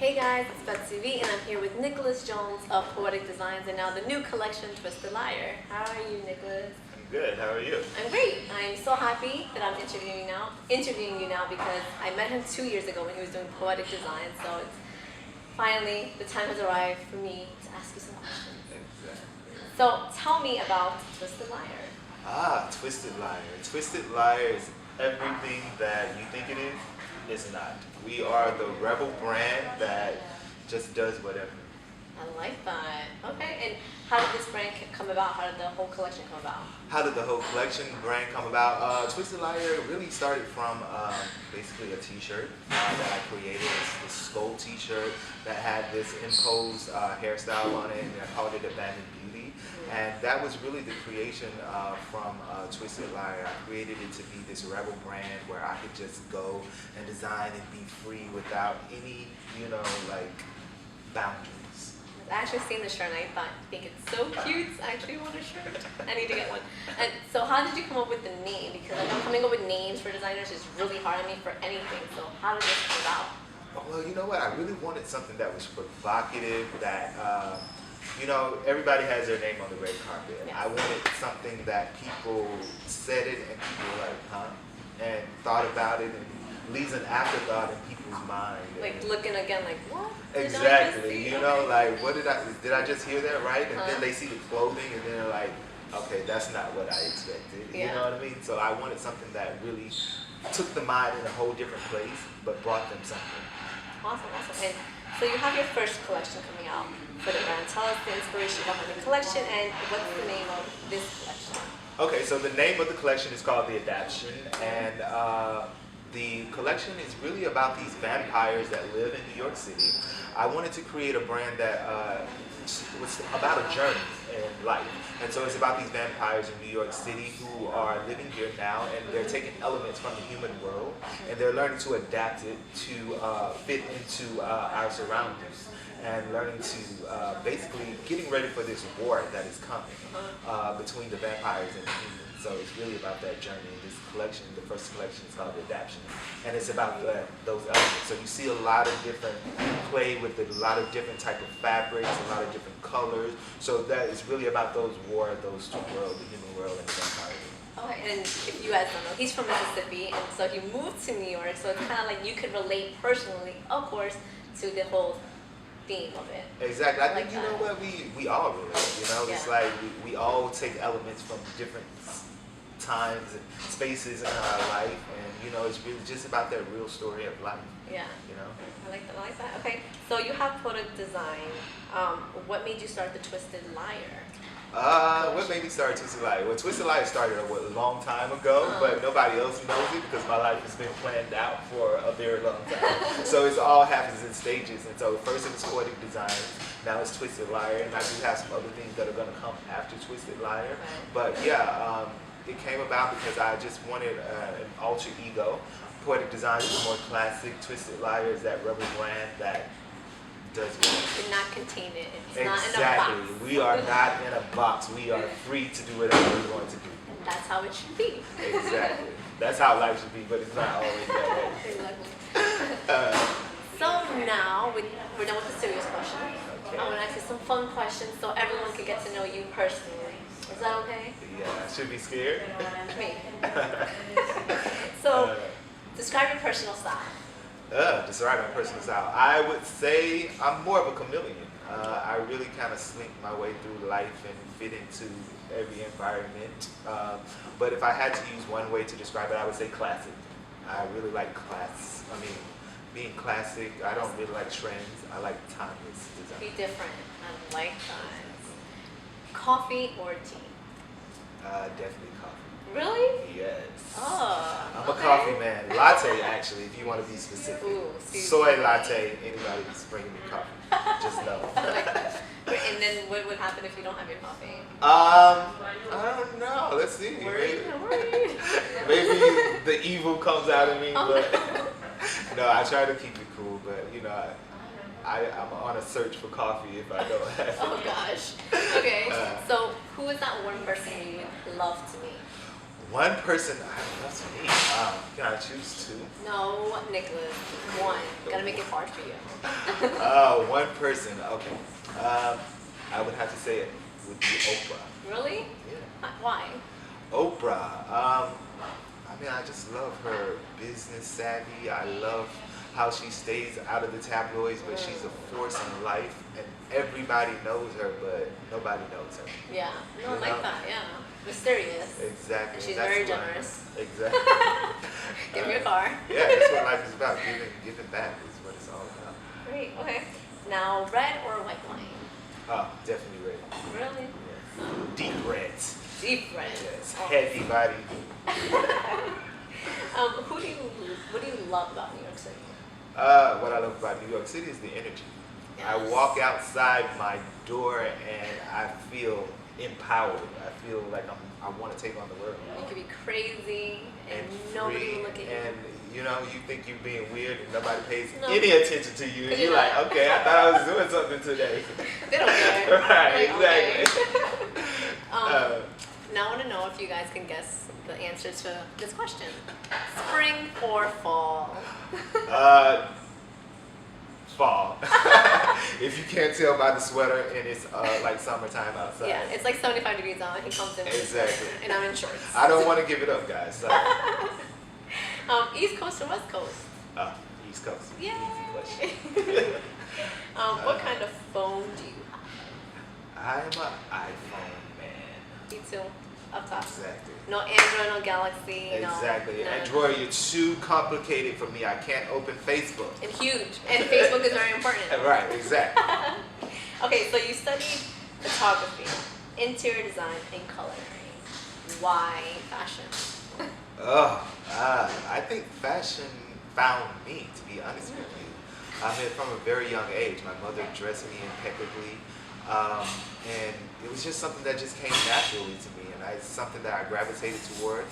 Hey guys, it's Betsy V and I'm here with Nicklaus Jones of Poetic Designs and now the new collection, Twisted Liar. How are you, Nicklaus? I'm good. How are you? I'm great. I'm so happy that I'm interviewing you now because I met him 2 years ago when he was doing Poetic Designs. So it's finally the time has arrived for me to ask you some questions. Exactly. So tell me about Twisted Liar. Twisted Liar. Twisted Liar is everything that you think it is. It's not. We are the rebel brand that just does whatever. I like that. Okay, and how did this brand come about? How did the whole collection come about? How did the whole collection brand come about? Twisted Liar really started from basically a t-shirt that I created. It's this skull t-shirt that had this imposed hairstyle on it, and I called it Abandoned Beauty. And that was really the creation from Twisted Liar. I created it to be this rebel brand where I could just go and design and be free without any, boundaries. I've actually seen the shirt and I think it's so cute. I actually want a shirt. I need to get one. And so how did you come up with the name? Because I know coming up with names for designers is really hard on me for anything. So how did this come about? Well, you know what? I really wanted something that was provocative, that everybody has their name on the red carpet. Yes. I wanted something that people said it and people were like, huh? And thought about it and leaves an afterthought in people's mind. Like looking again like, what? Exactly. What did I just hear that right? And then they see the clothing and then they're like, okay, that's not what I expected. Yeah. You know what I mean? So I wanted something that really took the mind in a whole different place, but brought them something. Awesome. And so you have your first collection coming out for the brand. Tell us the inspiration behind the collection and what's the name of this collection? Okay, so the name of the collection is called The Adaption, and the collection is really about these vampires that live in New York City. I wanted to create a brand that was about a journey in life. And so it's about these vampires in New York City who are living here now, and they're taking elements from the human world and they're learning to adapt it to fit into our surroundings, and learning to basically getting ready for this war that is coming between the vampires and the humans. So it's really about that journey. This collection, the first collection, is called The Adaption, and it's about those elements. So you see a lot of different play with it, a lot of different type of fabrics, a lot of different colors. So that is really about those two worlds, the human world and the vampire world. Okay, and if you guys don't know, he's from Mississippi, and so he moved to New York, so it's kind of like you could relate personally, of course, to the whole theme of it. Exactly. I think, you know what, we all relate, It's like we all take elements from different times and spaces in our life, and, it's really just about that real story of life. Yeah. I like that. Okay, so you have Poetic Design. What made you start the Twisted Liar? What made me start Twisted Liar? Well, Twisted Liar started a long time ago, but nobody else knows it because my life has been planned out for a very long time. So it all happens in stages. And so first it was Poetic Design, now it's Twisted Liar, and I do have some other things that are going to come after Twisted Liar. But yeah, it came about because I just wanted an alter ego. Poetic Design is more classic. Twisted Liar is that rebel brand that does what? You're not contained in. It's Exactly. not in a box. We are not in a box. We are free to do whatever we want to do. And that's how it should be. Exactly. That's how life should be, but it's not always that way. Exactly. So now we're done with the serious questions. Okay. I want to ask you some fun questions so everyone can get to know you personally. Is that okay? Yeah, I should be scared. Maybe. So, describe your personal style. Describe my personal style. I would say I'm more of a chameleon. I really kind of slink my way through life and fit into every environment. But if I had to use one way to describe it, I would say classic. I really like being classic. I don't really like trends. I like timeless design. Be different. I like that. Coffee or tea? Definitely coffee. Really? Yes. Oh. I'm a coffee man. Latte, actually, if you want to be specific. Ooh, soy latte, anybody who's bringing me coffee. Just know. And then what would happen if you don't have your coffee? I don't know. Let's see. Worried? Maybe the evil comes out of me, Oh, but no, I try to keep it cool. But I'm on a search for coffee if I don't have it. Oh gosh. Okay. So who is that one person you would love to meet? One person, that's me. Can I choose two? No, Nicholas. One. Gotta make it hard for you. One person. Okay. I would have to say it would be Oprah. Really? Yeah. Why? Oprah. I mean, I just love her business savvy. I love how she stays out of the tabloids, but she's a force in life, and everybody knows her, but nobody knows her. Yeah. No, I like that. Yeah. Mysterious. Exactly. And she's That's very what- generous. Exactly. Give me a car. Yeah, that's what life is about. Giving back is what it's all about. Great. Okay. Now, red or white wine? Oh, definitely red. Really? Yes. Deep reds. Deep red. Yes. Oh. Heavy body. What do you love about New York City? What I love about New York City is the energy. I Yes. walk outside my door and I feel empowered. I feel like I want to take on the world. You can be crazy and And nobody free, will look at you. and you know, you think you're being weird and nobody pays No. any attention to you, and you're like, okay, I thought I was doing something today. They don't care. Right, Like, exactly. okay. Now I want to know if you guys can guess the answer to this question. Spring or fall? Fall. If you can't tell by the sweater and it's like summertime outside. Yeah, it's like 75 degrees out and he comes in with his Exactly. sweater, and I'm in shorts. I don't want to give it up, guys. So, East Coast or West Coast? East Coast. Yay. Easy question. What kind of phone do you have? I'm an iPhone man. Me too. Up top. Exactly. No Android, no Galaxy, Exactly. no. Android, you're too complicated for me. I can't open Facebook. And huge. And Facebook is very important. Right, exactly. Okay, so you studied photography, interior design, and culinary. Why fashion? I think fashion found me, to be honest with you. I mean, from a very young age, my mother dressed me impeccably, and it was just something that just came naturally to me, and it's something that I gravitated toward.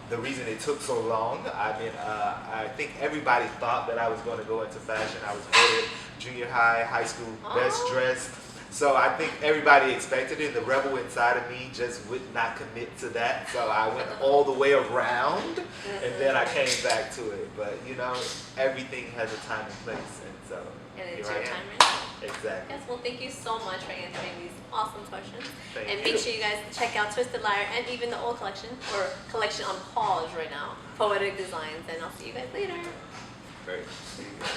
The reason it took so long, I think everybody thought that I was going to go into fashion. I was voted junior high, high school, best dressed. So I think everybody expected it. The rebel inside of me just would not commit to that. So I went all the way around, and then I came back to it. But you know, everything has a time and place, and so And here it's I your am. time right now. Exactly. Yes, well, thank you so much for answering these awesome questions. Thank and you. make sure you guys check out Twisted Lyre and even the old collection, or collection on pause right now, Poetic Designs. And I'll see you guys later. Great. See you guys.